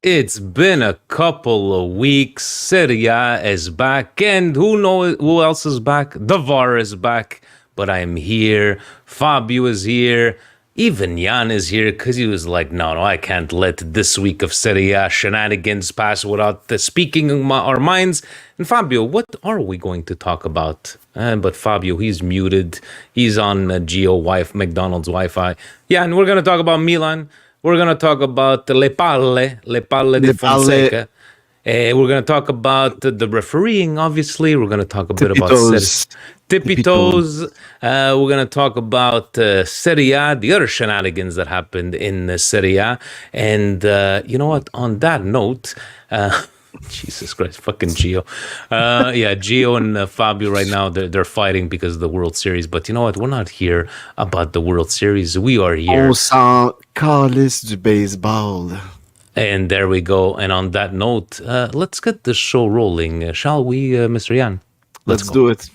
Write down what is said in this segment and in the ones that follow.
It's been a couple of weeks. Serie A is back, and who else is back? The V.A.R is back, but I'm here. Fabio is here. Even Jan is here because he was like, no, I can't let this week of Serie A shenanigans pass without speaking our minds. And Fabio, what are we going to talk about? But Fabio, he's muted. He's on McDonald's Wi-Fi. Yeah, and we're going to talk about Milan. We're going to talk about le palle di Fonseca. We're going to talk about the refereeing, obviously. We're going to talk a bit about tippy toes. We're going to talk about Serie A, the other shenanigans that happened in Serie A. And you know what? On that note, Jesus Christ, fucking Gio. Gio and Fabio right now, they're fighting because of the World Series. But you know what? We're not here about the World Series. We are here. Carlos du baseball. And there we go. And on that note, let's get the show rolling. Shall we, Mr. Jan? Let's do it.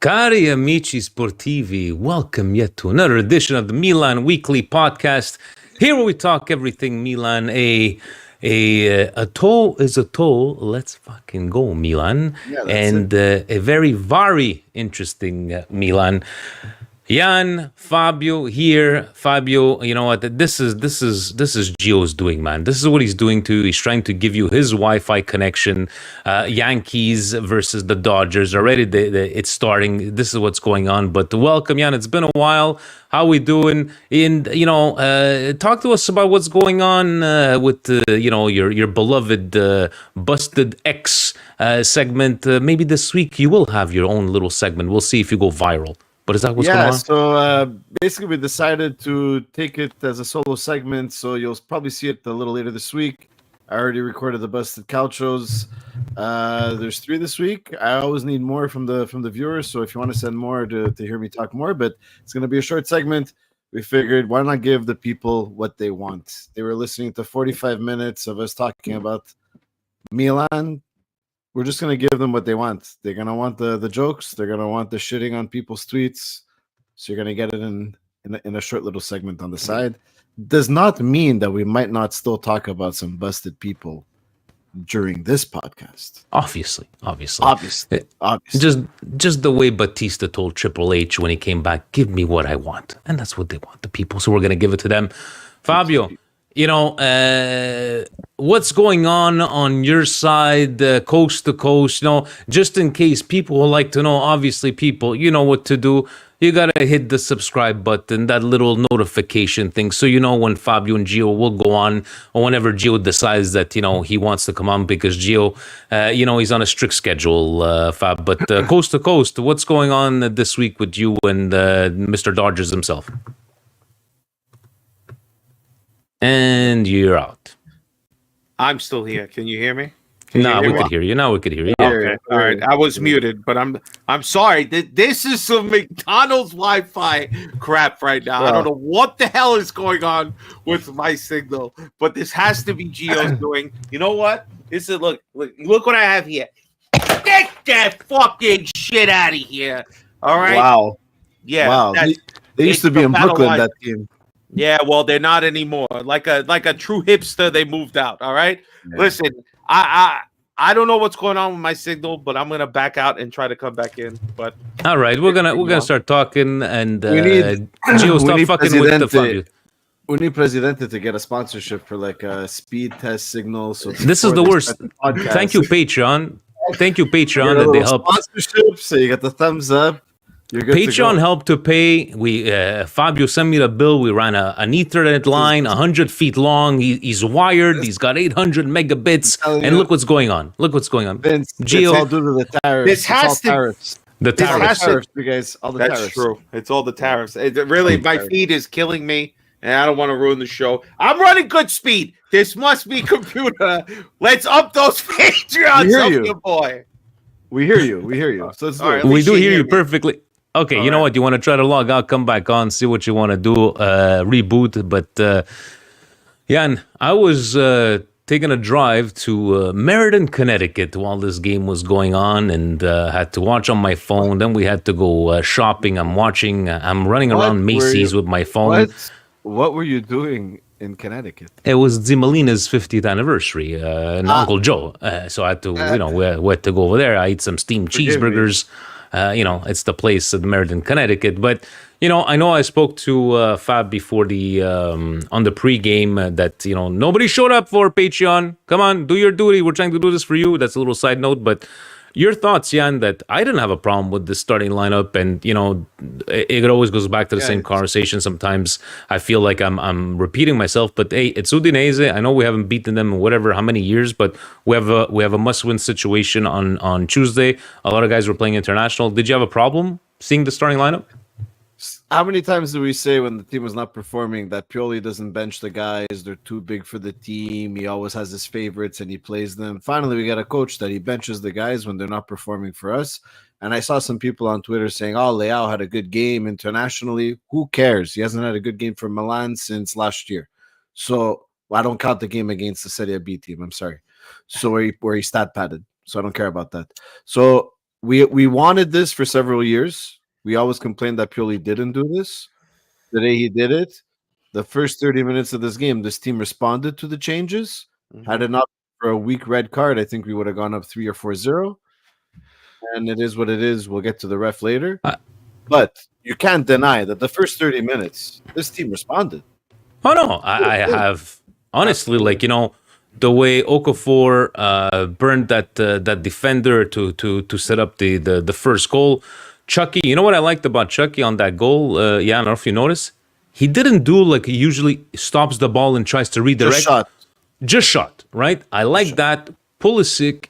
Cari amici sportivi, welcome yet to another edition of the Milan Weekly Podcast. Here where we talk everything Milan. A toll is a toll. Let's fucking go, Milan. Yeah, and a very very interesting Milan. Jan, Fabio here. Fabio, you know what? This is Gio's doing, man. This is what he's doing too. He's trying to give you his Wi-Fi connection. Yankees versus the Dodgers. Already, it's starting. This is what's going on. But welcome, Jan. It's been a while. How we doing? And talk to us about what's going on with your beloved Busted X segment. Maybe this week you will have your own little segment. We'll see if you go viral. But is that what's going on? So basically we decided to take it as a solo segment, so you'll probably see it a little later this week. I already recorded the Busted Calchos. There's 3 this week. I always need more from the viewers, so if you want to send more to hear me talk more, but it's going to be a short segment. We figured, why not give the people what they want? They were listening to 45 minutes of us talking about Milan. We're just going to give them what they want. They're going to want the jokes. They're going to want the shitting on people's tweets. So you're going to get it in a short little segment on the side. Does not mean that we might not still talk about some busted people during this podcast. Obviously. Just the way Batista told Triple H when he came back, give me what I want. And that's what they want, the people. So we're going to give it to them. Fabio, what's going on your side, coast to coast, just in case people would like to know. Obviously, people, you know what to do. You got to hit the subscribe button, that little notification thing, so you know when Fabio and Gio will go on, or whenever Gio decides that, he wants to come on, because Gio, he's on a strict schedule, Fab. But coast to coast, what's going on this week with you and Mr. Dodgers himself? And you're out. I'm still here. Can you hear me? No, we could hear you. Now we could hear you. Okay. All right. I was muted, but I'm sorry. This is some McDonald's Wi-Fi crap right now. I don't know what the hell is going on with my signal, but this has to be Gio's doing. You know what? This is look what I have here. Get that fucking shit out of here. All right. Wow. Yeah. Wow. They used to be in Brooklyn, that team. Yeah, well, they're not anymore. Like a true hipster, they moved out. All right. Yeah. Listen, I don't know what's going on with my signal, but I'm gonna back out and try to come back in. But all right, we're gonna start talking, and Gio, stop fucking with the Fabio. We need Presidente to get a sponsorship for like a speed test signal. So This is before the they worst. start the podcast, Thank you, Patreon. Thank you, you get Patreon, a that they little helped. sponsorship, so you get the thumbs up. You're good to Patreon go. helped to pay. We Fabio sent me the bill. We ran an Ethernet line, 100 feet long. He's wired. He's got 800 megabits. telling And you. look what's going on. Look what's going on. Vince, Geo, it's all due to the tariffs. This It's has all to- tariffs. the this All the has tariffs. to- tariffs, you guys. All the That's tariffs. true. It's all the tariffs. It really, my Tariffs. feed is killing me, and I don't want to ruin the show. I'm running good speed. This must be computer. Let's up those Patreons, We hear up you. your boy. We hear you. We hear you. So let's do All it. right, We least do you hear hear you me. perfectly. Okay, All you know right. what? You want to try to log out, come back on, see what you want to do, reboot. But Jan, I was taking a drive to Meriden, Connecticut while this game was going on, and had to watch on my phone. Then we had to go shopping. I'm running What around were Macy's you- with my phone. What were you doing in Connecticut? It was Zimelina's 50th anniversary, and Uncle Joe. So I had to, we had to go over there. I ate some steamed Forgive me. cheeseburgers. It's the place at Meriden, Connecticut. But, I know I spoke to Fab before on the pregame that, nobody showed up for Patreon. Come on, do your duty. We're trying to do this for you. That's a little side note. But your thoughts, Jan, that I didn't have a problem with the starting lineup. And, it always goes back to the same conversation. Sometimes I feel like I'm repeating myself. But, hey, it's Udinese. I know we haven't beaten them in how many years. But we have a must-win situation on Tuesday. A lot of guys were playing international. Did you have a problem seeing the starting lineup? How many times do we say when the team is not performing that Pioli doesn't bench the guys? They're too big for the team. He always has his favorites and he plays them. Finally, we got a coach that he benches the guys when they're not performing for us. And I saw some people on Twitter saying, "Oh, Leao had a good game internationally." Who cares? He hasn't had a good game for Milan since last year. So I don't count the game against the Serie B team. I'm sorry. So where he stat padded. So I don't care about that. So we wanted this for several years. We always complained that Pioli didn't do this. Today he did it. The first 30 minutes of this game, this team responded to the changes. Had it not been for a weak red card, I think we would have gone up 3 or 4-0. And it is what it is. We'll get to the ref later. But you can't deny that the first 30 minutes, this team responded. Oh no, I have honestly, the way Okafor burned that defender to set up the first goal. Chucky, you know what I liked about Chucky on that goal? I don't know if you notice. He didn't do like he usually stops the ball and tries to redirect. Just shot, right? I like that. Pulisic,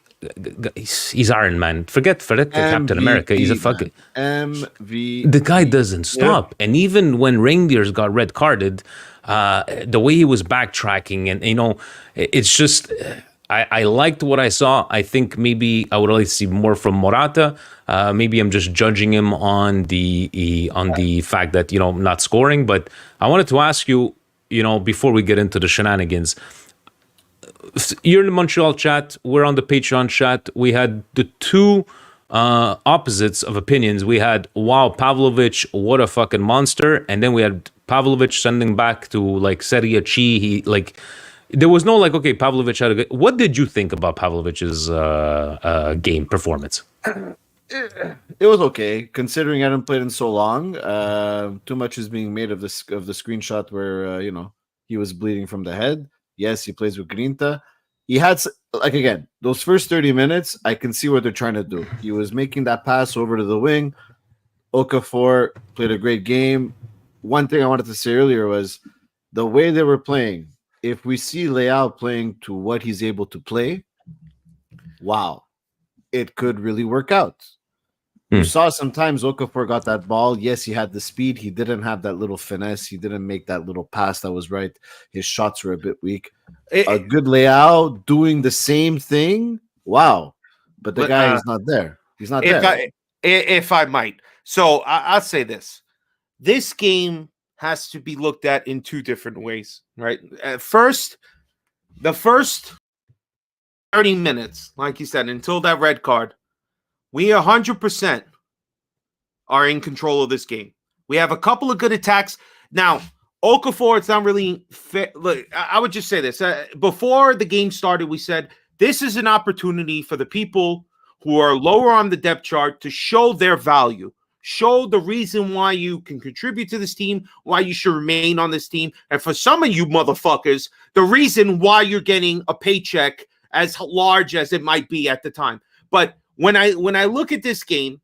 he's Iron Man. Forget Captain America. He's a fucking MVP. The guy doesn't stop. Yeah. And even when Reindeers got red carded, the way he was backtracking, and it's just I liked what I saw. I think maybe I would like to see more from Morata. Maybe I'm just judging him on the fact that not scoring. But I wanted to ask you, before we get into the shenanigans. You're in the Montreal chat. We're on the Patreon chat. We had the two opposites of opinions. We had, wow, Pavlovic, what a fucking monster. And then we had Pavlovic sending back to Serie A. There was no okay, Pavlovic had a good. What did you think about Pavlovic's game performance? It was okay, considering I hadn't played in so long. Too much is being made of the screenshot where he was bleeding from the head. Yes, he plays with Grinta. He had, again, those first 30 minutes, I can see what they're trying to do. He was making that pass over to the wing. Okafor played a great game. One thing I wanted to say earlier was the way they were playing. If we see Leao playing to what he's able to play, wow, it could really work out. You saw sometimes Okafor got that ball. Yes, he had the speed. He didn't have that little finesse. He didn't make that little pass that was right. His shots were a bit weak. A good Leao doing the same thing. Wow. But the guy is not there. He's not there. If I might. So I'll say this. This game has to be looked at in two different ways, right? First, the first 30 minutes, like you said, until that red card, we 100% are in control of this game. We have a couple of good attacks. Now, Okafor, it's not really fair. Look, I would just say this. Before the game started, we said this is an opportunity for the people who are lower on the depth chart to show their value, show the reason why you can contribute to this team, why you should remain on this team. And for some of you motherfuckers, the reason why you're getting a paycheck as large as it might be at the time. But when I look at this game,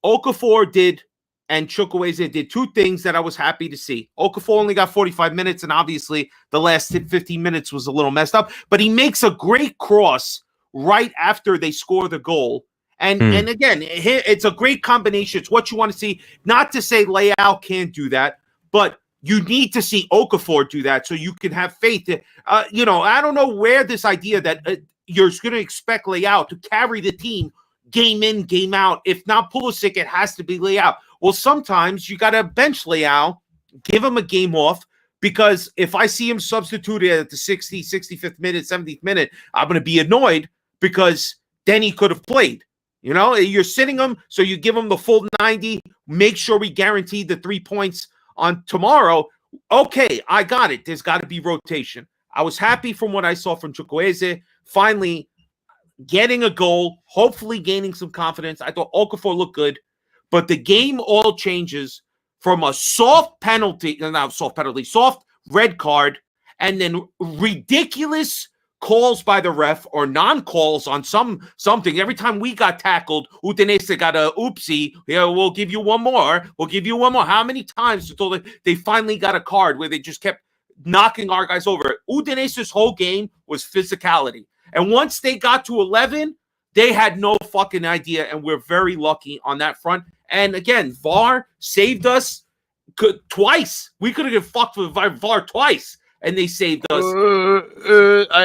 Okafor did and Chukwueze did two things that I was happy to see. Okafor only got 45 minutes, and obviously the last 15 minutes was a little messed up. But he makes a great cross right after they score the goal. And again, it's a great combination. It's what you want to see. Not to say Leao can't do that, but you need to see Okafor do that so you can have faith. That, I don't know where this idea that you're going to expect Leao to carry the team game in, game out. If not Pulisic, it has to be Leao. Well, sometimes you got to bench Leao, give him a game off, because if I see him substituted at the 60th, 65th minute, 70th minute, I'm going to be annoyed because then he could have played. You're sitting him, so you give him the full 90, make sure we guarantee the 3 points on tomorrow. Okay, I got it. There's got to be rotation. I was happy from what I saw from Chukwueze, finally getting a goal, hopefully gaining some confidence. I thought Okafor looked good, but the game all changes from a soft red card, and then ridiculous calls by the ref or non-calls on something. Every time we got tackled, Udinese got a oopsie. Yeah, we'll give you one more. How many times until they finally got a card where they just kept knocking our guys over? Udinese's whole game was physicality. And once they got to 11, they had no fucking idea, and we're very lucky on that front. And again, V.A.R saved us twice. We could have been fucked with V.A.R twice, and they saved us.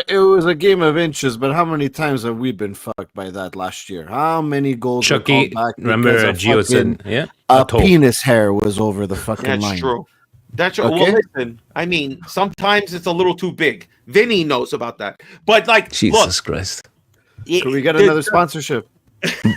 It was a game of inches, but how many times have we been fucked by that last year? How many goals Chucky, were called back? remember Gio said, yeah? A penis hair was over the fucking line. That's true. That's true. Okay? Well, listen, I mean, sometimes it's a little too big. Vinny knows about that. But, Jesus Christ. Can we get another sponsorship?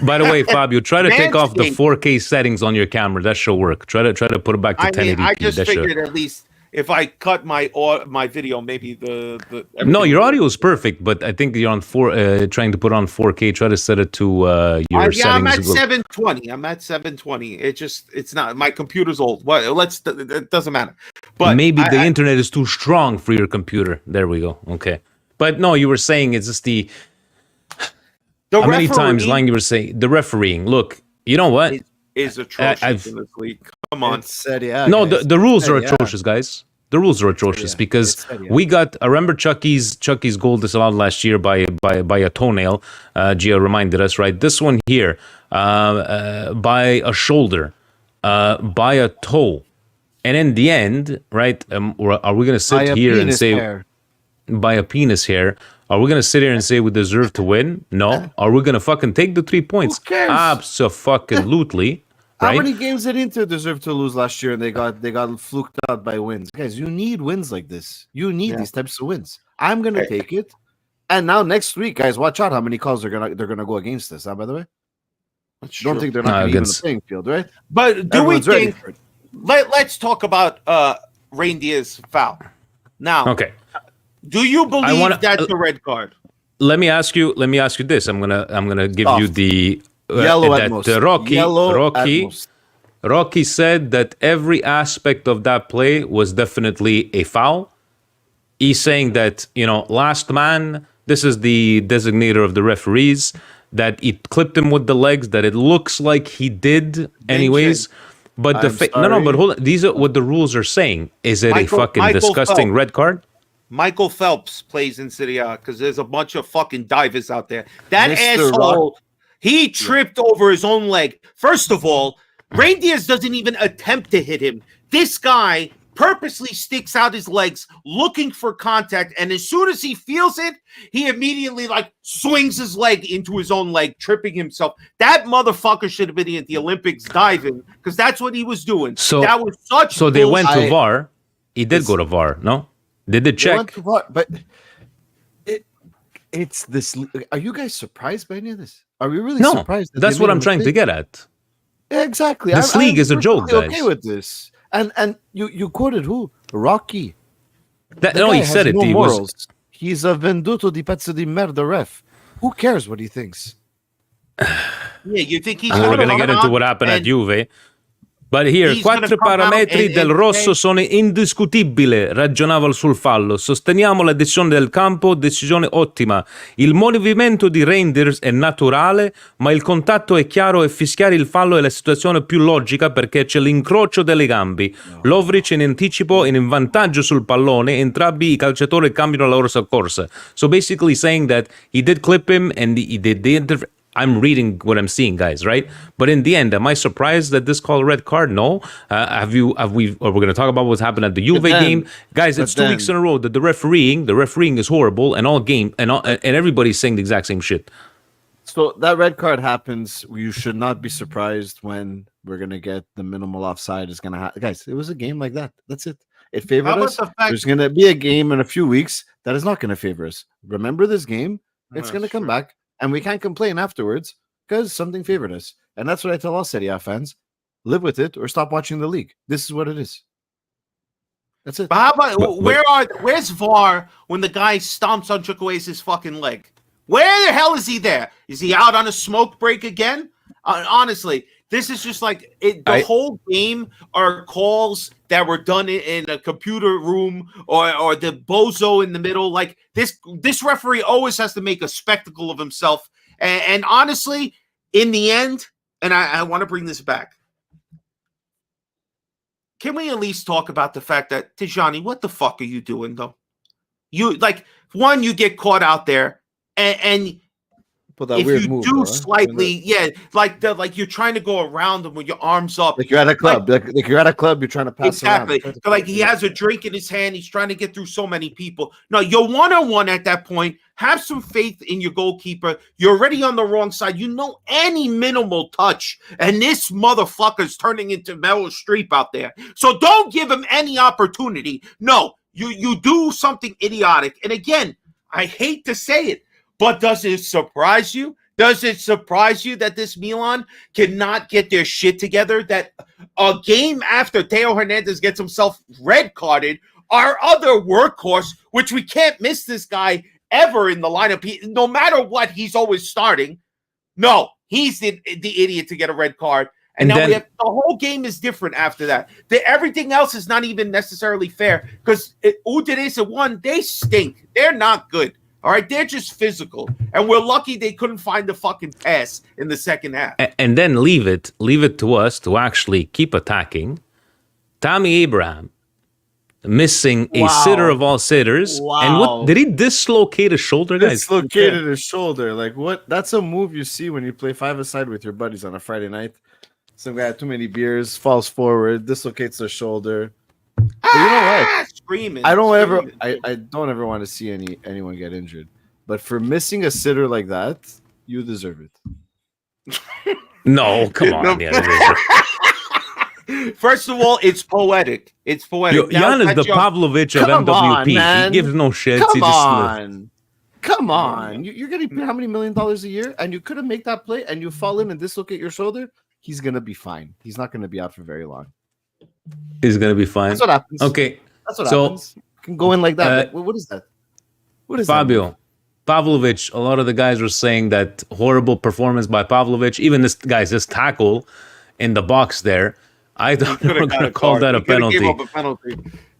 By the way, Fabio, try to take off the Manscaped. 4K settings on your camera. That should work. Try to put it back to 1080p. I just That figured should. at least if I cut my video, maybe the No, your audio is perfect, but I think you're on trying to put on 4K. Try to set it to your settings. I'm at 720. I'm at 720. It's not. My computer's old. Well, it doesn't matter. But maybe the internet is too strong for your computer. There we go. Okay. But no, you were saying it's just how many times, Lang, you were saying the refereeing. Look, you know what? Is atrocious in this league. Come on. Serie A, No, guys. the rules are Serie A. atrocious, guys. The rules are atrocious because we got. I remember Chucky's goal disallowed last year by a toenail. Gio reminded us, right? This one here, by a shoulder, by a toe, and in the end, right? Are we gonna sit here and say by a penis hair? Are we gonna sit here and say we deserve to win? No. Are we gonna fucking take the 3 points? Who cares? Abso-fucking-lutely. How Right? many games did Inter deserve to lose last year, and they got fluked out by wins? Guys, you need wins like this. You need these types of wins. I'm gonna take it. And now next week, guys, watch out how many calls they're gonna go against us. By the way, don't think they're not gonna even the playing field, right? But do Everyone's we ready think? for it. Let's talk about Reindeer's foul. Now, Okay. do you believe that's a red card? Let me ask you this. I'm gonna give you the Yellow at that most. Rocky Yellow at most. Rocky said that every aspect of that play was definitely a foul. He's saying that, last man, this is the designator of the referees, that he clipped him with the legs, that it looks like he did anyways. But but hold on. These are what the rules are saying. Is it a fucking disgusting red card? Michael Phelps plays in Serie A because there's a bunch of fucking divers out there. That Mr. asshole, he tripped over his own leg. First of all, Reindeers doesn't even attempt to hit him. This guy purposely sticks out his legs looking for contact, and as soon as he feels it, he immediately swings his leg into his own leg, tripping himself. That motherfucker should have been at the Olympics diving because that's what he was doing. So that was such. So they went to bullshit. V.A.R. He did go to V.A.R. No, they did They went check. to VAR, but it's this. Are you guys surprised by any of this? Are we really No, surprised? That that's they what made a I'm trying to mistake? get at. Exactly. This league is a joke, perfectly guys. Okay with this, and you quoted who? Rocky. No, guy he has said it. no He morals. was. He's a venduto di pezzo di merda ref. Who cares what he thinks? Yeah, you think he's We're gonna get into what happened at and Juve. But here, He's gonna quattro come out parametri del and rosso say- sono indiscutibili, ragionava sul fallo. Sosteniamo la decisione del campo, decisione ottima. Il movimento di Reinders è naturale, ma il contatto è chiaro e fischiare il fallo è la situazione più logica perché c'è l'incrocio delle gambi. Lovric in anticipo e in vantaggio sul pallone, entrambi i calciatori cambiano la loro corsa. So basically saying that he did clip him and he did the I'm reading what I'm seeing, guys, right? But in the end, am I surprised that this called a red card? No. Are we going to talk about what's happened at the Juve game? Guys, it's 2 weeks in a row that the refereeing is horrible and and everybody's saying the exact same shit. So that red card happens. You should not be surprised when we're going to get the minimal offside is going to happen. Guys, it was a game like that. That's it. It favored us. There's going to be a game in a few weeks that is not going to favor us. Remember this game? It's going to come back. And we can't complain afterwards because something favored us. And that's what I tell all Serie A fans. Live with it or stop watching the league. This is what it is. That's it. But how about where's V.A.R when the guy stomps on Chukwueze's fucking leg? Where the hell is he there? Is he out on a smoke break again? Honestly, this is just like the whole game are calls that were done in a computer room or the bozo in the middle. Like this referee always has to make a spectacle of himself. And honestly, in the end, and I want to bring this back. Can we at least talk about the fact that Tijani, what the fuck are you doing though? You you get caught out there and if you move, do slightly, like you're trying to go around them with your arms up, like you're at a club, like you're at a club, you're trying to pass exactly. around. So like he has a drink in his hand, he's trying to get through so many people. No, you're 1-on-1 at that point. Have some faith in your goalkeeper. You're already on the wrong side. You know any minimal touch, and this motherfucker's turning into Meryl Streep out there. So don't give him any opportunity. No, you do something idiotic. And again, I hate to say it. But does it surprise you? Does it surprise you that this Milan cannot get their shit together? That a game after Theo Hernandez gets himself red carded, our other workhorse, which we can't miss this guy ever in the lineup. No matter what, he's always starting. No, he's the idiot to get a red card. And now the whole game is different after that. Everything else is not even necessarily fair because Udinese won. They stink. They're not good. All right, they're just physical, and we're lucky they couldn't find the fucking pass in the second half. And then leave it to us to actually keep attacking. Tammy Abraham missing a sitter of all sitters. Wow. And what did he dislocate his shoulder, guys? Dislocated his shoulder. Like what? That's a move you see when you play five-a-side with your buddies on a Friday night. Some guy had too many beers, falls forward, dislocates their shoulder. But you know what? Screaming. I don't ever want to see anyone get injured. But for missing a sitter like that, you deserve it. No, come on. First of all, it's poetic. It's poetic. Jan is the Pavlovich of MWP. He gives no shit. Come on. You're getting paid how many $1 million a year? And you couldn't make that play and you fall in and dislocate your shoulder? He's going to be fine. He's not going to be out for very long. He's going to be fine. That's what happens. Okay. That's what happens. You can go in like that. What is that? What is Fabio? That? Pavlovich, a lot of the guys were saying that horrible performance by Pavlovich. Even this tackle in the box there. I thought they were going to call that a penalty. Give up a penalty.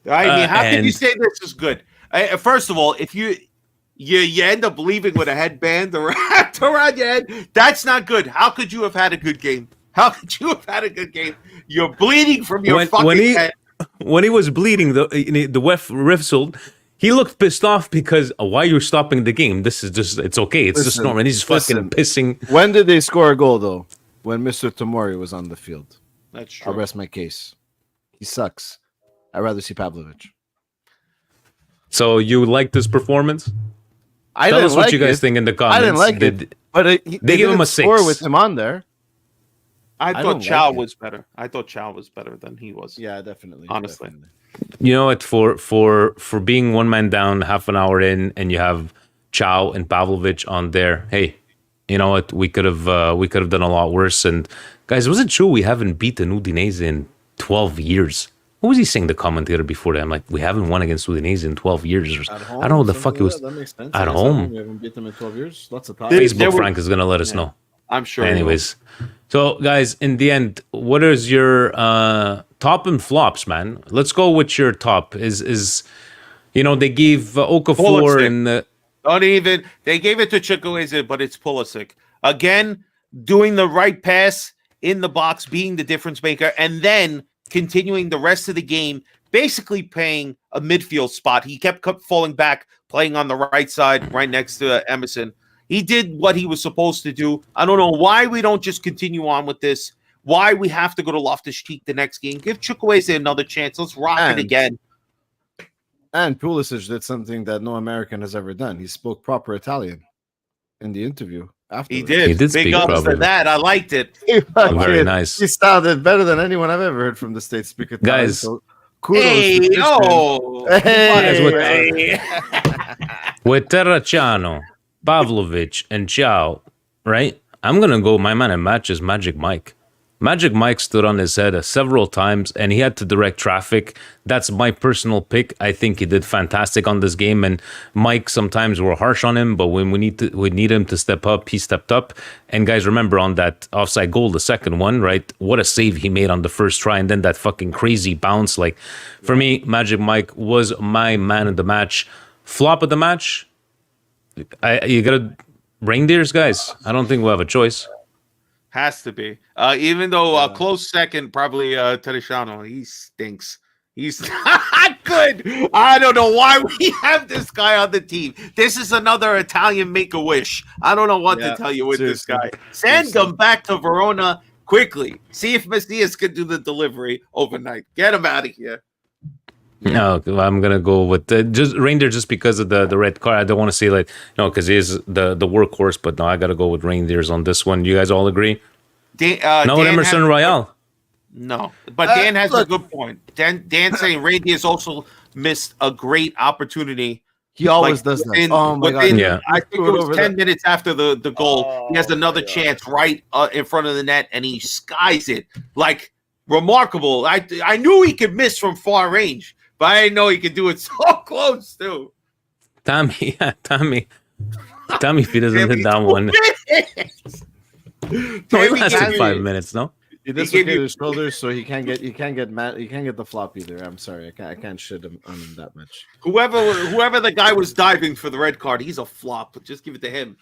I mean, how can you say this is good? First of all, if you end up leaving with a headband around your head, that's not good. How could you have had a good game? How could you have had a good game? You're bleeding from your fucking head. When he was bleeding, the ref whistled. He looked pissed off because why you're stopping the game? This is just, it's okay. It's just normal. And he's just fucking pissing. When did they score a goal, though? When Mr. Tomori was on the field. That's true. I'll rest my case. He sucks. I'd rather see Pavlovich. So you like this performance? Tell us what you guys think in the comments. I didn't like it. But they gave him a 6 with him on there. I thought Chow was better. I thought Chow was better than he was. Yeah, definitely. Honestly. Definitely. You know what? For being one man down, half an hour in, and you have Chow and Pavlovich on there. Hey, you know what? We could have done a lot worse. And guys, was it true we haven't beaten Udinese in 12 years? What was he saying? The commentator before that? I'm like, we haven't won against Udinese in 12 years. I don't know what the fuck it was. That makes sense. At home. We haven't beat them in 12 years. Lots of Facebook Frank is gonna let us know. I'm sure. Anyways, So, guys, in the end, what is your top and flops, man? Let's go with your top. Is they gave Okafor Pulisic. and Don't even. They gave it to Chukwueze, but it's Pulisic again, doing the right pass in the box, being the difference maker, and then continuing the rest of the game, basically playing a midfield spot. He kept falling back, playing on the right side, right next to Emerson. He did what he was supposed to do. I don't know why we don't just continue on with this. Why we have to go to Loftus-Cheek the next game. Give Chukwueze another chance. Let's rock it again. And Pulisic did something that no American has ever done. He spoke proper Italian in the interview. He did. Big speak ups to that. I liked it. Very nice. He sounded better than anyone I've ever heard from the States speak Italian. Guys. So kudos Hey, to oh. Hey. With Terracciano, Pavlovic, and Chow, right? I'm going to go, my man in match is Magic Mike. Magic Mike stood on his head several times, and he had to direct traffic. That's my personal pick. I think he did fantastic on this game, and Mike, sometimes we're harsh on him, but when we need him to step up, he stepped up. And guys, remember on that offside goal, the second one, right? What a save he made on the first try, and then that fucking crazy bounce. Like, for me, Magic Mike was my man of the match. Flop of the match, you gotta reindeers, guys. I don't think we'll have a choice. Has to be. Even though a close second, probably Terracciano. He stinks. He's not good. I don't know why we have this guy on the team. This is another Italian Make-A-Wish. I don't know what to tell you with this guy. Send him back to Verona quickly. See if Messias can do the delivery overnight. Get him out of here. No, I'm gonna go with just Reindeer just because of the red card. I don't want to say like no, because he is the workhorse, but no, I gotta go with Reindeers on this one. You guys all agree? No, Dan Emerson Royale. No, but Dan has a good point. Dan saying Reindeers also missed a great opportunity. He always does that. Oh my god! Yeah, I think it was 10 minutes after the goal. He has another chance right in front of the net, and he skies it like remarkable. I knew he could miss from far range. But I didn't know he could do it so close, too. Tommy, if he doesn't hit that one. No, he lasted 5 minutes, no? He dislocated his shoulders, so he can't get mad. He can't get the flop either. I'm sorry, I can't shit him on him that much. Whoever the guy was diving for the red card, he's a flop. Just give it to him.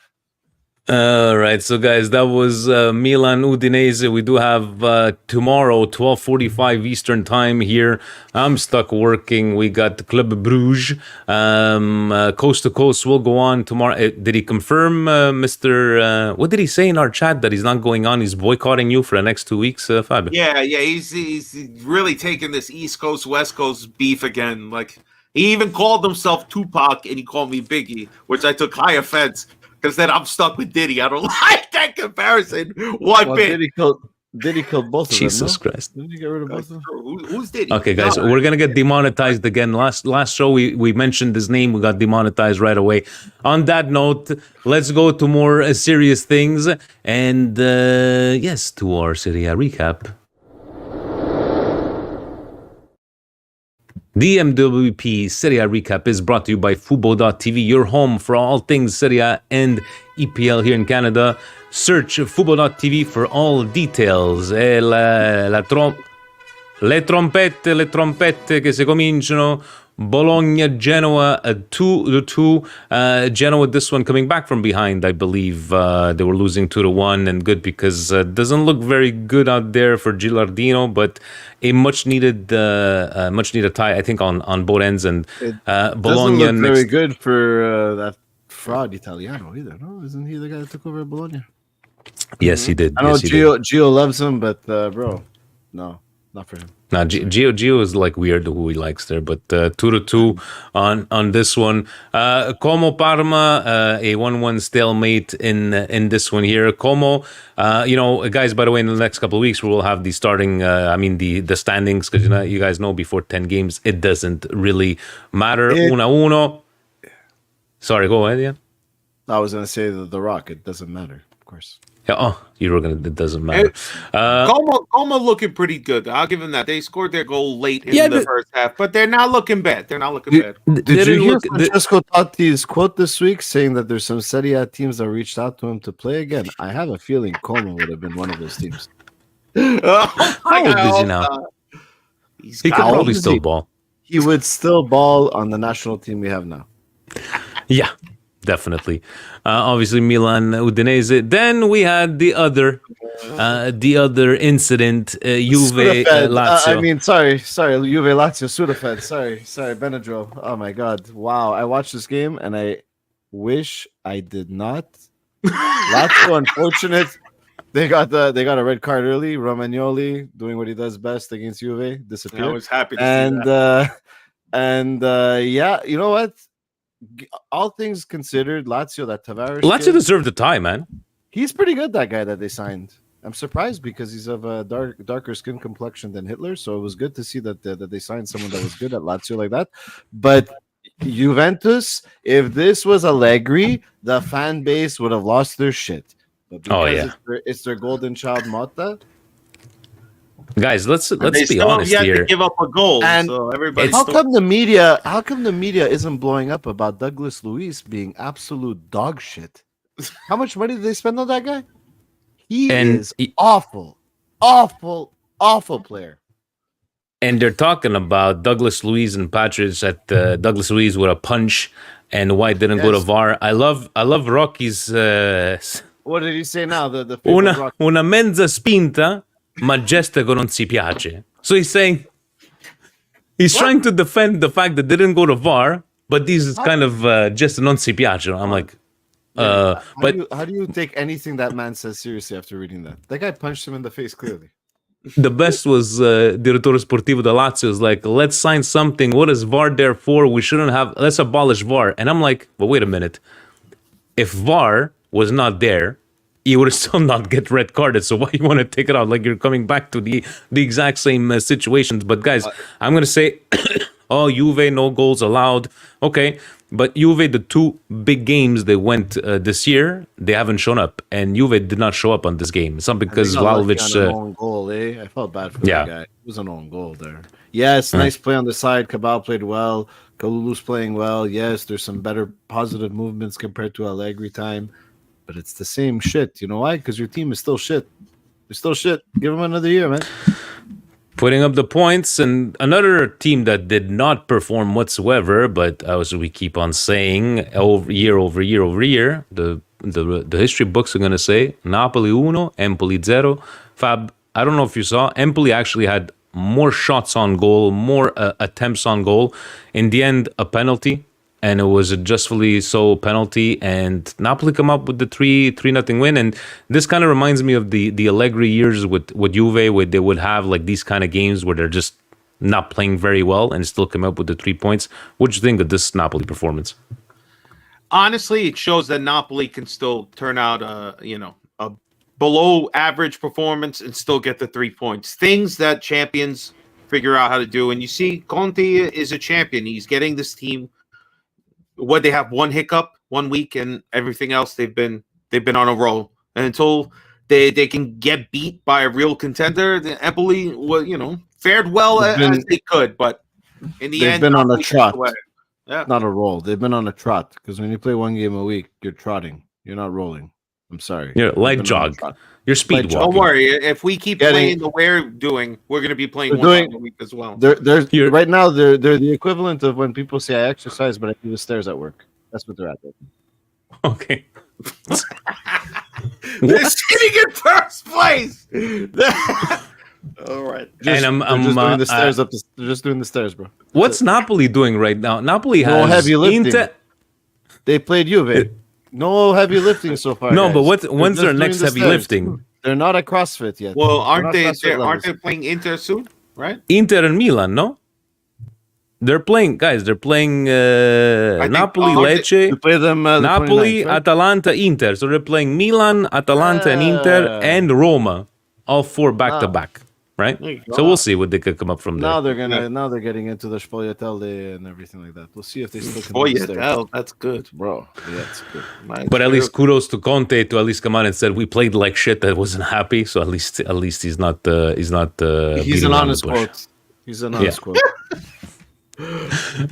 All right, so guys, that was Milan Udinese. We do have tomorrow 12:45 Eastern time here. I'm stuck working. We got Club Bruges. Coast to Coast will go on tomorrow. Did he confirm, Mr. What did he say in our chat that he's not going on? He's boycotting you for the next 2 weeks, Fabio? Yeah, he's really taking this East Coast West Coast beef again. Like he even called himself Tupac and he called me Biggie, which I took high offense. Because then I'm stuck with Diddy. I don't like that comparison one bit. Diddy killed both of them. Jesus Christ. Didn't you get rid of both of them? Who's Diddy? Okay, guys, we're going to get demonetized again. Last show, we mentioned his name. We got demonetized right away. On that note, let's go to more serious things. And yes, to our Serie A recap. The MWP Serie A recap is brought to you by Fubo.tv, your home for all things Serie A and EPL here in Canada. Search Fubo.tv for all details. E le trompette che si cominciano. Bologna-Genoa 2-2. Genoa, this one coming back from behind, I believe. They were losing 2-1, and good because it doesn't look very good out there for Gilardino, but a much needed tie, I think, on both ends. And Bologna doesn't look very good for that fraud Italiano either. No, isn't he the guy that took over Bologna? Yes, he did. I know yes, Gio loves him, but bro, no. Not for him. Now, Gio is like weird who he likes there, but 2-2 on this one. Como Parma, a 1-1 stalemate in this one here. Como, guys, by the way, in the next couple of weeks, we will have the starting, the standings, because you guys know before 10 games, it doesn't really matter. 1-1. Sorry, go ahead, yeah. I was going to say the Rock, it doesn't matter, of course. Yeah, oh, it doesn't matter. Como looking pretty good. I'll give them that. They scored their goal late in Yeah, the first half, but they're not looking bad. They're not looking bad. Did you hear Francesco Totti's quote this week saying that there's some Serie A teams that reached out to him to play again? I have a feeling Como would have been one of those teams. How old is he now? He could probably still ball. He would still ball on the national team we have now. Yeah, definitely. Obviously, Milan Udinese. Then we had the other incident, Juve Lazio. Sorry, Juve Lazio, Sudafed. Sorry, Benadryl. Oh my God, wow! I watched this game and I wish I did not. Lazio, unfortunate. They got a red card early. Romagnoli doing what he does best against Juve disappeared. I was happy to see that. Yeah, you know what? All things considered, Lazio Lazio deserved the tie, man. He's pretty good. That guy that they signed. I'm surprised because he's of a darker skin complexion than Hitler. So it was good to see that they signed someone that was good at Lazio like that. But Juventus, if this was Allegri, the fan base would have lost their shit. But because it's their golden child, Motta. Guys, let's be honest here. To give up a goal, and so everybody. How come the media isn't blowing up about Douglas Luiz being absolute dog shit? How much money did they spend on that guy? He is awful player. And they're talking about Douglas Luiz and Patrick at Douglas Luiz with a punch and why it didn't go to VAR. I love Rocky's. What did he say now? The una mezza spinta, ma gesto che non si piace. So he's saying he's trying to defend the fact that they didn't go to VAR, but this is kind of just non si piace. I'm like, how do you take anything that man says seriously after reading that? That guy punched him in the face clearly. The best was Direttore Sportivo de Lazio is like, let's sign something. What is VAR there for? We shouldn't have. Let's abolish VAR. And I'm like, but wait a minute. If VAR was not there, you would still not get red carded. So why you want to take it out? Like you're coming back to the exact same situations. But guys, I'm gonna say, oh, Juve, no goals allowed. Okay, but Juve, the two big games they went this year, they haven't shown up, and Juve did not show up on this game. It's not because Vlahovic. Own goal, eh? I felt bad for that guy. It was an own goal there. Yes, nice play on the side. Cabal played well. Kalulu's playing well. Yes, there's some better positive movements compared to Allegri time. But it's the same shit. You know why? Because your team is still shit. They're still shit. Give them another year, man. Putting up the points. And another team that did not perform whatsoever, but as we keep on saying, year over year, the history books are going to say, Napoli 1, Empoli 0. Fab, I don't know if you saw, Empoli actually had more shots on goal, more attempts on goal. In the end, a penalty. And it was a justly so penalty, and Napoli come up with the 3-0 win. And this kind of reminds me of the Allegri years with Juve, where they would have like these kind of games where they're just not playing very well and still come up with the 3 points. What do you think of this Napoli performance? Honestly, it shows that Napoli can still turn out a below average performance and still get the 3 points. Things that champions figure out how to do. And you see, Conte is a champion. He's getting this team. They have one hiccup 1 week, and everything else they've been on a roll. And until they can get beat by a real contender, the Empoli fared well as they could, but in the end, they've been on a trot, not a roll. They've been on a trot because when you play one game a week, you're trotting. You're not rolling. I'm sorry. You're light jog. You're speed walking. Don't worry. If we keep playing the way we're doing, we're going to be playing one a week as well. Right now, they're the equivalent of when people say I exercise, but I do the stairs at work. That's what they're at. Okay. They're sitting in first place. All right. I'm just doing the stairs up. They're just doing the stairs, bro. What's Napoli doing right now? Napoli has no heavy lifting. They played Juve. No heavy lifting so far. No, guys. But when's their next heavy lifting? They're not at CrossFit yet. Well, aren't they playing Inter soon? Right? Inter and Milan, no? They're playing, guys. They're playing Napoli, Lecce. You play them Napoli, 29th, right? Atalanta, Inter. So they're playing Milan, Atalanta, and Inter, and Roma. All four back to back. right? There you go. So we'll see what they could come up from there. Now they're getting into the Spogliatelle and everything like that. We'll see if they still can stay. Hell, that's good. Bro. Yeah, it's good. But at least kudos to Conte to at least come out and said we played like shit. That wasn't happy. So at least he's not He's an honest quote. He's an honest quote.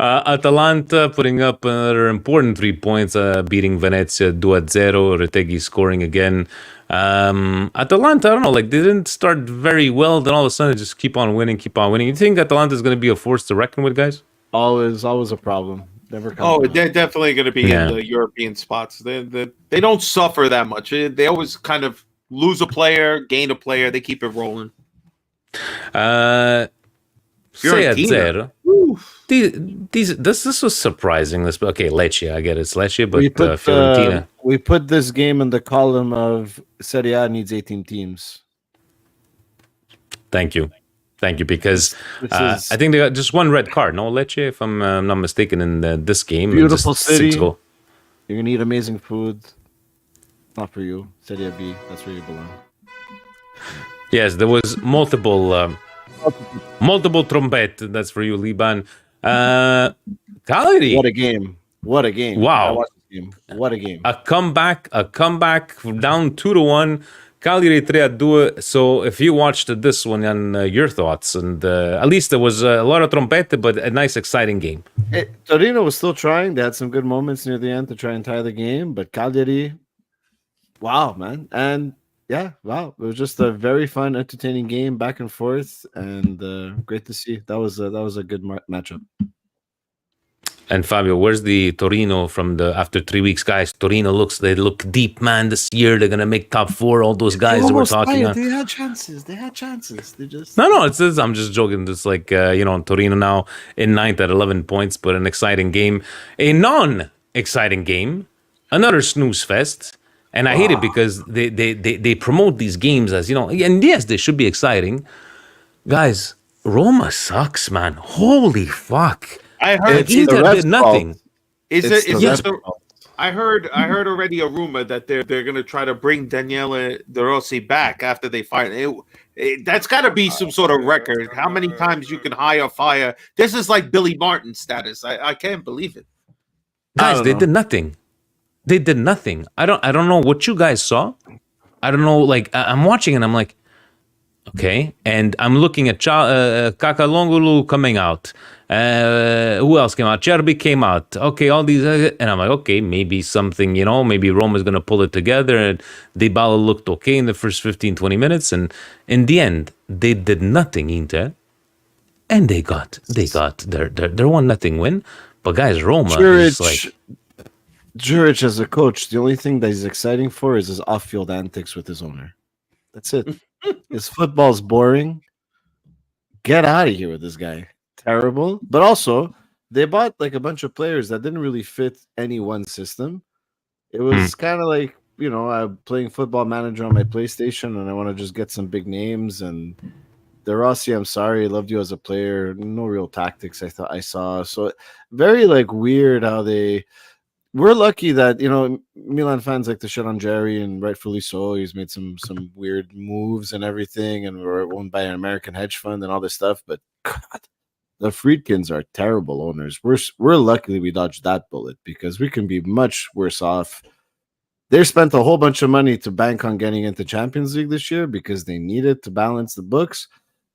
Atalanta putting up another important 3 points, beating Venezia 2-0. Retegui scoring again. Atalanta, I don't know, like they didn't start very well. Then all of a sudden, just keep on winning. You think Atalanta is going to be a force to reckon with, guys? Always a problem. Never come. Oh, they're definitely going to be in the European spots. They don't suffer that much. They always kind of lose a player, gain a player. They keep it rolling. 6-0. This was surprising. Okay, Lecce, I get it's Lecce, but Fiorentina. We put this game in the column of Serie A needs 18 teams. Thank you, because I think they got just one red card. No, Lecce, if I'm not mistaken, in this game. Beautiful city. You're gonna eat amazing food. Not for you, Serie B. That's where you belong. Yes, there was multiple trompet. That's for you, Liban. Cagliari. What a game! Wow! I watched this game. What a game! A comeback down 2-1. Cagliari 3-2. So if you watched this one, and your thoughts, and at least there was a lot of trompette, but a nice, exciting game. Torino was still trying. They had some good moments near the end to try and tie the game, but Cagliari, wow, man, and. Yeah, wow. It was just a very fun, entertaining game, back and forth, and great to see. That was a good matchup. And Fabio, where's the Torino from after 3 weeks, guys? Torino they look deep, man. This year they're gonna make top 4. All those guys that we're talking about. They had chances. They just no. I'm just joking. It's like Torino now in 9th at 11 points, but an exciting game, a non-exciting game, another snooze fest. And I hate it because they promote these games as, and yes, they should be exciting. Guys, Roma sucks, man. Holy fuck. I heard Inter did nothing. I heard already a rumor that they're going to try to bring Daniele De Rossi back after they fire him. That's got to be some sort of record. How many times you can hire, fire. This is like Billy Martin status. I can't believe it. Guys, they did nothing. They did nothing. I don't know what you guys saw. I don't know. Like I'm watching and I'm like, okay. And I'm looking at Kakalongulu coming out. Who else came out? Cherby came out. Okay, all these, and I'm like, okay, maybe something. Maybe Roma's gonna pull it together. And Dybala looked okay in the first 15-20 minutes, and in the end, they did nothing. Inter, and they got their 1-0 win. But guys, Roma is like. Juric as a coach, the only thing that he's exciting for is his off-field antics with his owner. That's it. His football's boring. Get out of here with this guy. Terrible. But also, they bought like a bunch of players that didn't really fit any one system. It was kind of like, I'm playing Football Manager on my PlayStation and I want to just get some big names. And De Rossi, I'm sorry, I loved you as a player. No real tactics I saw. So very like weird how they... We're lucky that, Milan fans like to shit on Jerry, and rightfully so. He's made some weird moves and everything, and we're owned by an American hedge fund and all this stuff. But God, the Friedkins are terrible owners. We're lucky we dodged that bullet because we can be much worse off. They spent a whole bunch of money to bank on getting into Champions League this year because they needed to balance the books.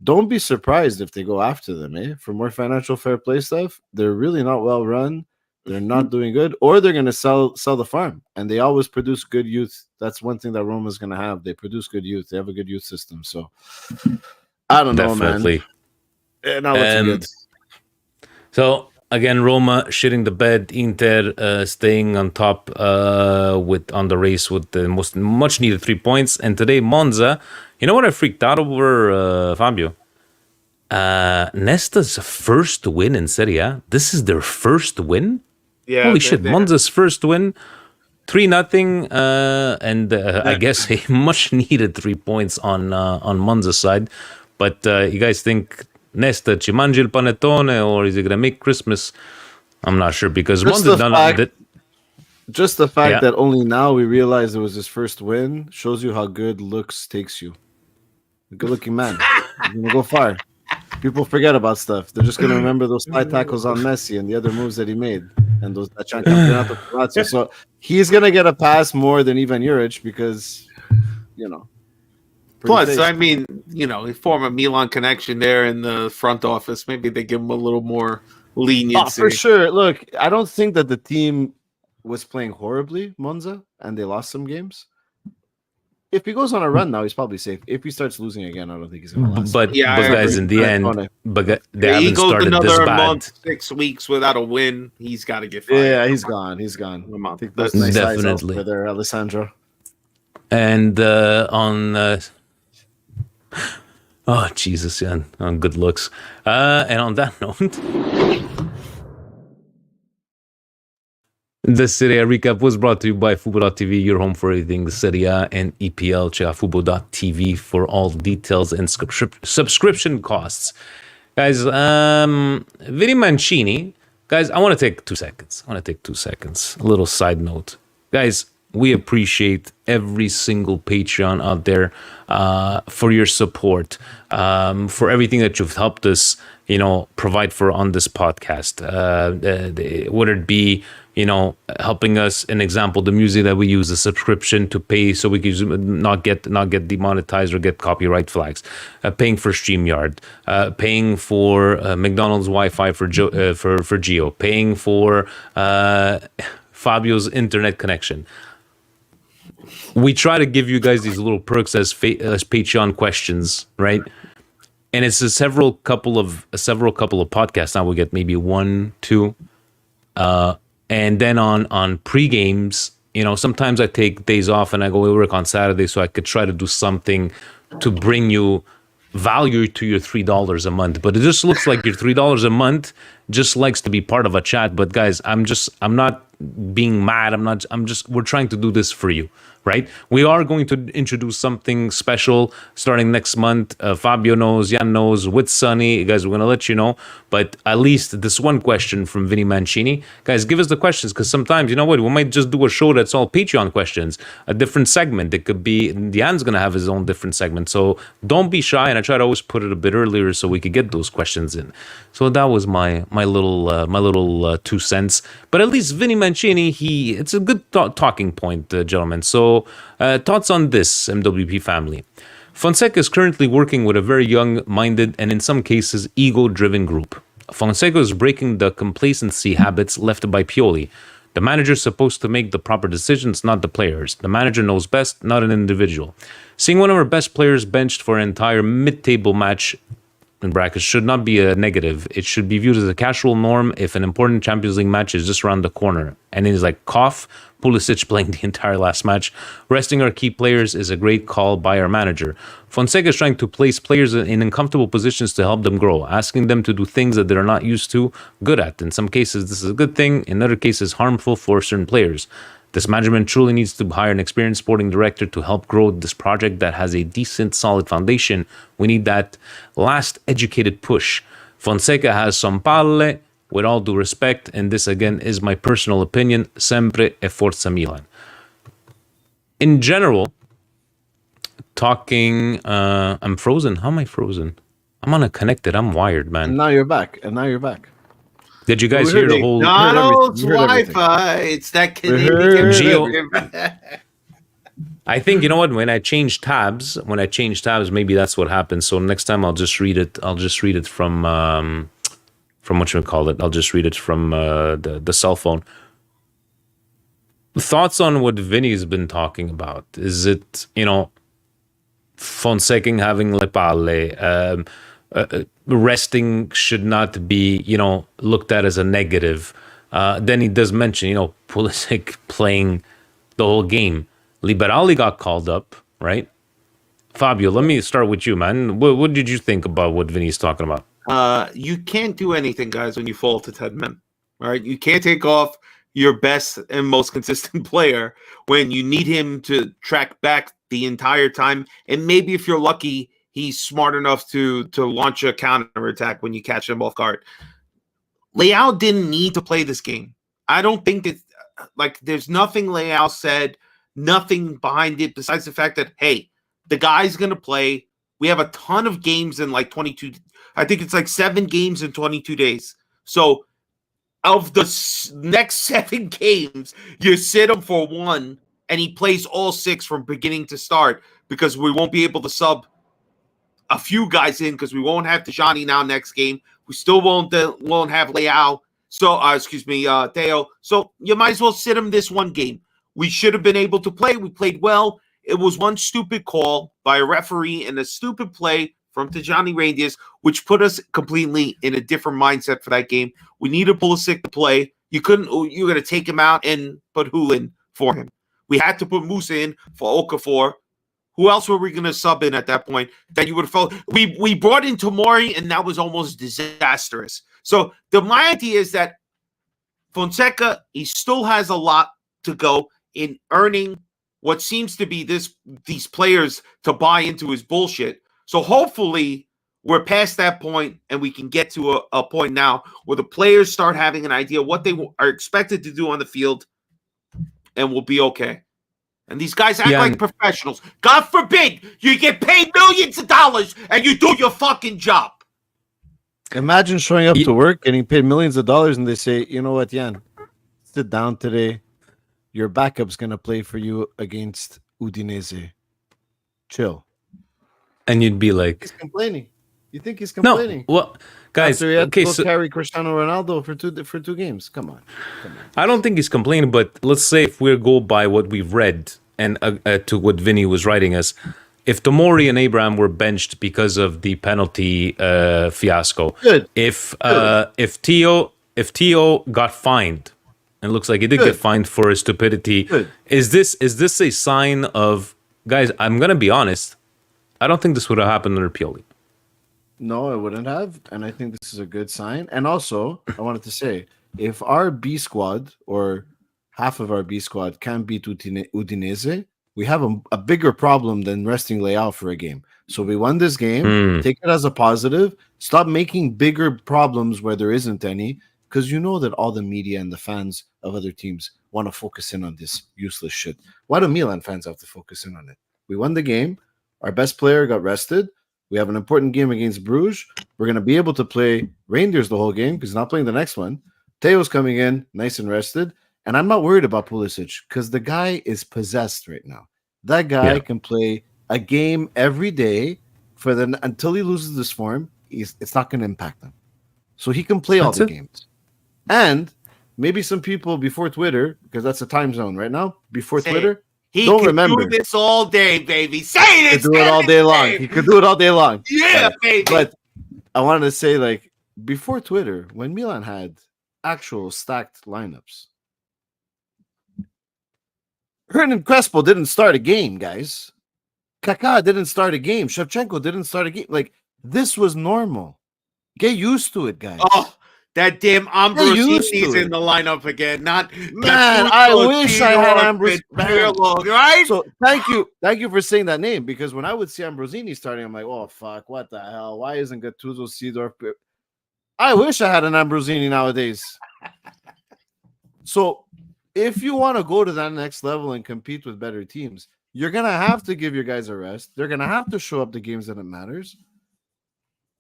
Don't be surprised if they go after them, for more financial fair play stuff. They're really not well run. They're not doing good, or they're going to sell the farm. And they always produce good youth. That's one thing that Roma's going to have. They produce good youth. They have a good youth system. So I don't know, man. Not looking good. So again, Roma shitting the bed. Inter staying on top on the race with the much needed 3 points. And today, Monza. You know what I freaked out over, Fabio? Nesta's first win in Serie A. This is their first win. Yeah, holy shit! Monza's first win, 3-0, and I guess a much needed 3 points on Monza's side. But you guys think Nesta ci mangi il panettone, or is he gonna make Christmas? I'm not sure because Monza done it. Just the fact that only now we realize it was his first win shows you how good looks takes you. A good-looking man. He's gonna go far. People forget about stuff. They're just gonna remember those side tackles on Messi and the other moves that he made, and that Campionato Lazio. So he's gonna get a pass more than Ivan Juric because, you know. Plus, face. I mean, they form a Milan connection there in the front office. Maybe they give him a little more leniency. For sure. Look, I don't think that the team was playing horribly, Monza, and they lost some games. If he goes on a run now, he's probably safe. If he starts losing again, I don't think he's going to last. But guys, in the end, they haven't started this bad. Month, 6 weeks without a win. He's got to get fired. Yeah, he's gone. He's gone. I think that's nice definitely for there, Alessandro. And on. Oh Jesus, yeah, on good looks. And on that note. The Serie A recap was brought to you by Fubo.tv, your home for everything the Serie A and EPL. Check out Fubo.tv for all details and subscription costs. Guys, Vinny Mancini. Guys, I want to take 2 seconds. A little side note. Guys, we appreciate every single Patreon out there for your support, for everything that you've helped us, provide for on this podcast. Whether it be, helping us, an example, the music that we use, the subscription to pay so we can not get demonetized or get copyright flags, paying for StreamYard, paying for McDonald's Wi-Fi for Geo, paying for Fabio's internet connection. We try to give you guys these little perks as Patreon questions, right? And it's several couple of podcasts. Now we get maybe 1, 2. And then on pre-games, sometimes I take days off and I go to work on Saturday so I could try to do something to bring you value to your $3 a month. But it just looks like your $3 a month just likes to be part of a chat. But guys, I'm not being mad. We're trying to do this for you, right? We are going to introduce something special starting next month. Fabio knows, Jan knows, with Sunny. Guys, we're going to let you know. But at least this one question from Vinny Mancini. Guys, give us the questions, because sometimes, we might just do a show that's all Patreon questions, a different segment. It could be, Jan's going to have his own different segment. So don't be shy. And I try to always put it a bit earlier so we could get those questions in. So that was my little 2 cents. But at least Vinny Mancini, it's a good talking point, gentlemen. So thoughts on this, MWP family. Fonseca is currently working with a very young-minded and in some cases ego-driven group. Fonseca is breaking the complacency habits left by Pioli. The manager is supposed to make the proper decisions, not the players. The manager knows best, not an individual. Seeing one of our best players benched for an entire mid-table match, in brackets, should not be a negative. It should be viewed as a casual norm if an important Champions League match is just around the corner. And it is like cough, Pulisic playing the entire last match. Resting our key players is a great call by our manager. Fonseca is trying to place players in uncomfortable positions to help them grow, asking them to do things that they're not used to, good at. In some cases, this is a good thing. In other cases, harmful for certain players. This management truly needs to hire an experienced sporting director to help grow this project that has a decent, solid foundation. We need that last educated push. Fonseca has some palle, with all due respect, and this again is my personal opinion, sempre e forza Milan. In general, talking, I'm frozen. How am I frozen? I'm unconnected. I'm wired, man. And now you're back. Did you guys hear the whole McDonald's Wi-Fi? It's that Canadian Geo. I think, you know what? When I change tabs, maybe that's what happens. So next time I'll just read it. From what you call it. I'll just read it from the cell phone. Thoughts on what Vinny's been talking about? Is it, Fonseca having le palle? Resting should not be, looked at as a negative. Then he does mention, Pulisic playing the whole game. Liberali got called up, right? Fabio, let me start with you, man. What did you think about what Vinny's talking about? You can't do anything, guys, when you fall to 10 men. All right, you can't take off your best and most consistent player when you need him to track back the entire time. And maybe if you're lucky, he's smart enough to launch a counterattack when you catch him off guard. Leao didn't need to play this game. I don't think that, there's nothing Leao said, nothing behind it besides the fact that, hey, the guy's going to play. we have a ton of games in like 22. I think it's like 7 games in 22 days. So of the next 7 games, you sit him for 1, and he plays all 6 from beginning to start because we won't be able to sub a few guys in because we won't have Tijani now next game. We still won't have Leao. So, Theo. So you might as well sit him this one game. We should have been able to play. We played well. It was one stupid call by a referee and a stupid play from Tijani Rangers, which put us completely in a different mindset for that game. We needed Pulisic to play. You're going to take him out and put who in for him? We had to put Musa in for Okafor. Who else were we going to sub in at that point that you would have felt? We brought in Tomori, and that was almost disastrous. So my idea is that Fonseca, he still has a lot to go in earning what seems to be these players to buy into his bullshit. So hopefully we're past that point and we can get to a point now where the players start having an idea what they are expected to do on the field, and we'll be okay. And these guys act like professionals. God forbid you get paid millions of dollars and you do your fucking job. Imagine showing up to work, getting paid millions of dollars, and they say, you know what, Jan, sit down today. Your backup's going to play for you against Udinese. Chill. And you'd be like... He's complaining. You think he's complaining? No, well, guys, after he had to carry Cristiano Ronaldo for two games. Come on. I don't think he's complaining, but let's say if we go by what we've read and to what Vinny was writing us, if Tomori and Abraham were benched because of the penalty fiasco, good. If Theo got fined, and it looks like he did get fined for his stupidity, is this a sign of, guys? I'm gonna be honest. I don't think this would have happened under Pioli. No, it wouldn't have, and I think this is a good sign. And also, I wanted to say, if our B squad or half of our B squad can beat Udinese, we have a bigger problem than resting Leao for a game. So we won this game. Take it as a positive. Stop making bigger problems where there isn't any, because you know that all the media and the fans of other teams want to focus in on this useless shit. Why do Milan fans have to focus in on it? We won the game. Our best player got rested. We have an important game against Bruges. We're going to be able to play Rangers the whole game because he's not playing the next one. Theo's coming in, nice and rested. And I'm not worried about Pulisic because the guy is possessed right now. That guy can play a game every day until he loses this form. It's not going to impact him. So he can play all the games. And maybe some people before Twitter, because that's a time zone right now, before Twitter, he don't can remember. do this all day, baby. Say it. He could do it all day long. He could do it all day long. Yeah, baby. But I wanted to say, like, before Twitter, when Milan had actual stacked lineups, Hernan Crespo didn't start a game, guys. Kaká didn't start a game. Shevchenko didn't start a game. Like, this was normal. Get used to it, guys. Oh, that damn Ambrosini's in the lineup again. Not man. I wish I had Ambrosini. Right? So thank you for saying that name, because when I would see Ambrosini starting, I'm like, oh fuck, what the hell? Why isn't Gattuso Seedorf? I wish I had an Ambrosini nowadays. So if you want to go to that next level and compete with better teams, you're gonna have to give your guys a rest. They're gonna have to show up the games that it matters.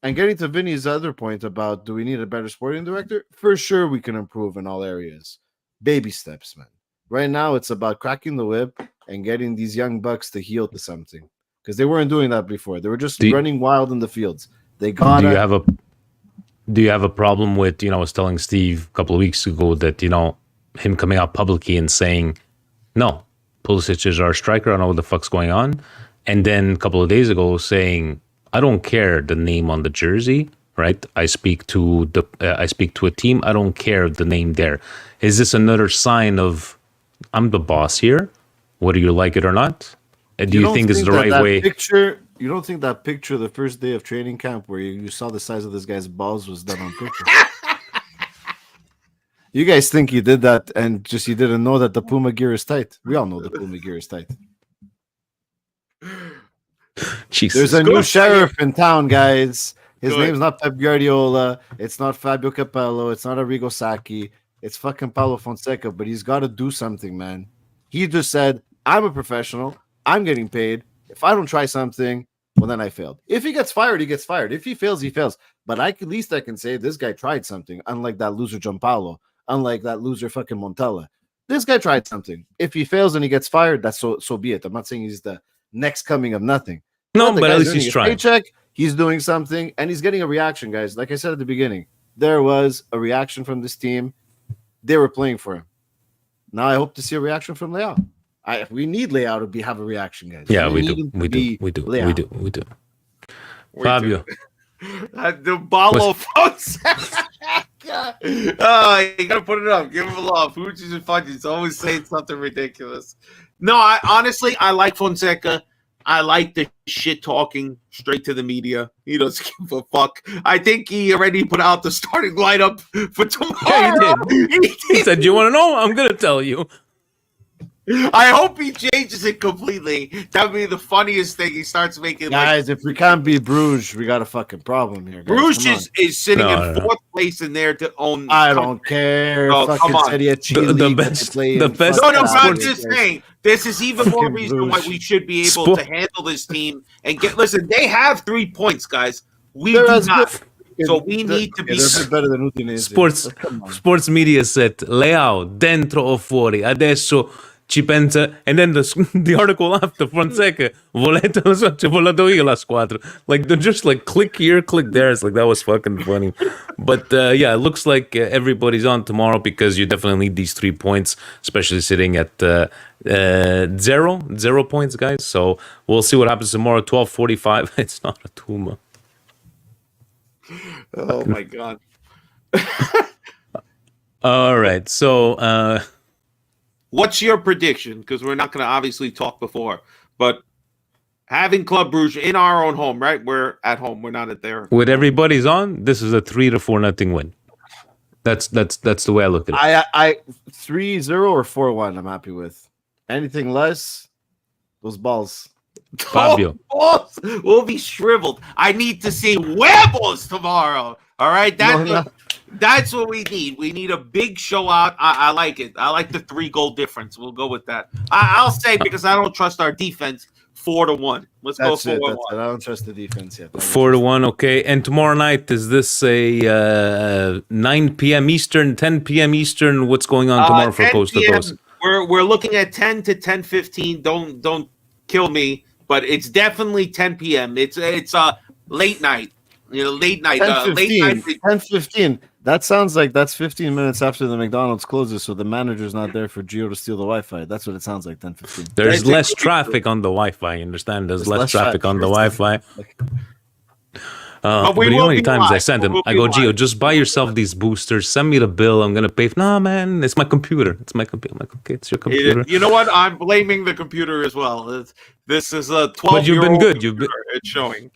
And getting to Vinny's other point about do we need a better sporting director? For sure, we can improve in all areas. Baby steps, man. Right now, it's about cracking the whip and getting these young bucks to heal to something, because they weren't doing that before. They were just running wild in the fields. They got. Do you have a problem with, I was telling Steve a couple of weeks ago that, him coming out publicly and saying, no, Pulisic is our striker, I don't know what the fuck's going on. And then a couple of days ago saying, I don't care the name on the jersey, right? I speak to a team. I don't care the name there. Is this another sign of I'm the boss here, whether you like it or not? Do you think it's the right way? You don't think that picture the first day of training camp where you saw the size of this guy's balls was done on purpose? You guys think he did that and just you didn't know that the Puma gear is tight. We all know the Puma gear is tight. Jesus. There's a new sheriff in town, guys. His name's not Pep Guardiola. It's not Fabio Capello. It's not Arrigo Sacchi. It's fucking Paulo Fonseca. But he's got to do something, man. He just said, I'm a professional. I'm getting paid. If I don't try something, well, then I failed. If he gets fired, he gets fired. If he fails, he fails. But at least I can say this guy tried something, unlike that loser Giampaolo, unlike that loser fucking Montella. This guy tried something. If he fails and he gets fired, that's so be it. I'm not saying he's the next coming of nothing. No, but at least he's trying. Paycheck, he's doing something, and he's getting a reaction, guys. Like I said at the beginning, there was a reaction from this team. They were playing for him. Now I hope to see a reaction from Leao. We need Leao to have a reaction, guys. Yeah, we do. Fabio. The Ballo Fonseca. Oh, you gotta put it up. Give him a love. Hoochies and Fudgies always saying something ridiculous. No, I like Fonseca. I like the shit talking straight to the media. He doesn't give a fuck. I think he already put out the starting lineup for tomorrow. Yeah, he did. He said, "You want to know? I'm gonna tell you." I hope he changes it completely. That would be the funniest thing. He starts making guys. If we can't beat Bruges, we got a fucking problem here. Guys. Bruges is sitting in fourth place in there to own. I don't care. Oh, fucking come on. Serie A the best. No, but I'm just saying. This is even more reason why we should be able to handle this team and get. Listen, they have 3 points, guys. We do not. So we need to be better than Udinese. Sports media said Leao dentro o fuori. Adesso ci pensa, and then the article after Fonseca volete volato io la squadra. Like they're just like click here, click there. It's like that was fucking funny. But yeah, it looks like everybody's on tomorrow because you definitely need these 3 points, especially sitting at 0 points, guys. So we'll see what happens tomorrow. 12:45. It's not a Tuma. Oh my god. All right, so. What's your prediction? Because we're not going to obviously talk before, but having Club Bruges in our own home, right? We're at home. We're not at their. With everybody's on, this is a 3-4-0 win. That's the way I look at it. I 3-0 or 4-1. I'm happy with. Anything less, those balls. Fabio. Balls will be shriveled. I need to see huevos tomorrow. All right, that's what we need. We need a big show out. I like it. I like the 3-goal difference. We'll go with that. I'll say because I don't trust our defense. 4-1. Let's go 4-1. I don't trust the defense yet. 4-1. Okay. And tomorrow night, is this a 9 p.m. Eastern, 10 p.m. Eastern? What's going on tomorrow for Coast to Coast? We're looking at 10 to 10:15. Don't kill me, but it's definitely 10 p.m. It's a late night. You know, late night. 10:15. That sounds like that's 15 minutes after the McDonald's closes, so the manager's not there for Gio to steal the Wi-Fi. That's what it sounds like. 10:15. There's less traffic on the Wi-Fi. You understand? There's less traffic on the Wi-Fi. But you know how many times I sent him? I go, Gio, just buy yourself these boosters. Send me the bill. I'm gonna pay. Nah, man, it's my computer. It's my computer. I'm like, okay, it's your computer. You know what? I'm blaming the computer as well. This is a 12-year-old. But you've been good. It's showing.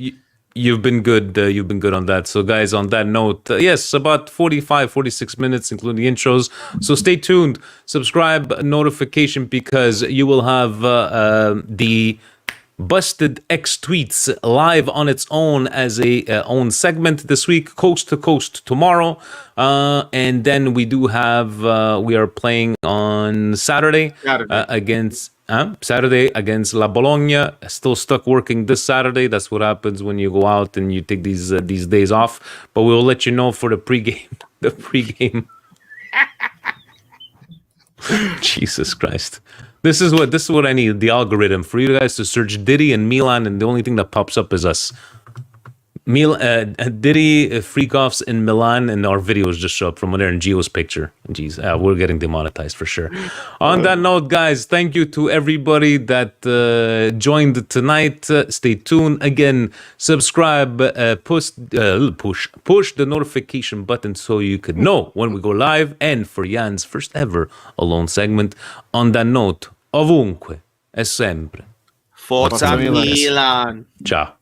You've been good. You've been good on that. So, guys, on that note, yes, about 45, 46 minutes, including the intros. So stay tuned. Subscribe, notification, because you will have the Busted X Tweets live on its own as a own segment this week, Coast to Coast tomorrow. And then we do have, we are playing on Saturday. Saturday against La Bologna. Still stuck working this Saturday. That's what happens when you go out and you take these days off. But we'll let you know for the pregame. The pregame. Jesus Christ. This is what I need. The algorithm for you guys to search Diddy and Milan, and the only thing that pops up is us. Diddy freak-offs in Milan, and our videos just show up from there in Gio's picture. Jeez, we're getting demonetized for sure. On that note, guys, thank you to everybody that joined tonight. Stay tuned. Again, subscribe, push the notification button so you could know when we go live, and for Jan's first ever alone segment. On that note, ovunque e sempre. Forza Milan. Ciao.